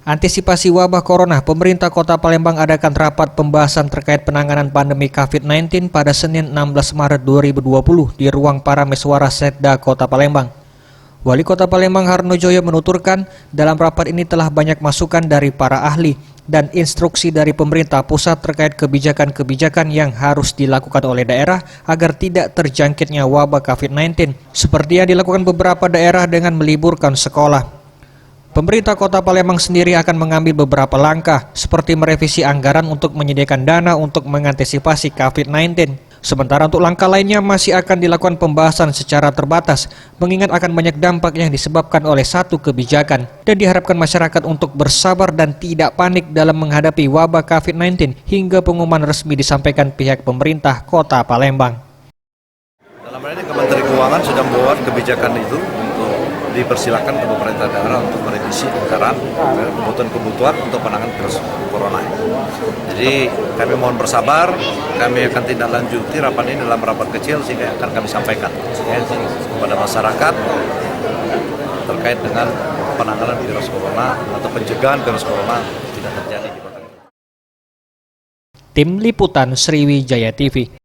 Antisipasi wabah corona, pemerintah Kota Palembang adakan rapat pembahasan terkait penanganan pandemi COVID-19 pada Senin 16 Maret 2020 di ruang Parameswara Setda Kota Palembang. Wali Kota Palembang Harnojoyo menuturkan, dalam rapat ini telah banyak masukan dari para ahli dan instruksi dari pemerintah pusat terkait kebijakan-kebijakan yang harus dilakukan oleh daerah agar tidak terjangkitnya wabah COVID-19, seperti yang dilakukan beberapa daerah dengan meliburkan sekolah. Pemerintah Kota Palembang sendiri akan mengambil beberapa langkah, seperti merevisi anggaran untuk menyediakan dana untuk mengantisipasi COVID-19. Sementara untuk langkah lainnya masih akan dilakukan pembahasan secara terbatas, mengingat akan banyak dampak yang disebabkan oleh satu kebijakan, dan diharapkan masyarakat untuk bersabar dan tidak panik dalam menghadapi wabah COVID-19 hingga pengumuman resmi disampaikan pihak pemerintah Kota Palembang. Dalam hal ini Kementerian Keuangan sudah membuat kebijakan itu untuk dipersilakan ke pemerintah daerah untuk merevisi anggaran kebutuhan untuk penanganan virus corona. Jadi kami mohon bersabar, kami akan tindak lanjuti rapat ini dalam rapat kecil sehingga akan kami sampaikan kepada masyarakat terkait dengan penanganan virus corona atau pencegahan virus corona tidak terjadi di kota. Tim Liputan Sriwijaya TV.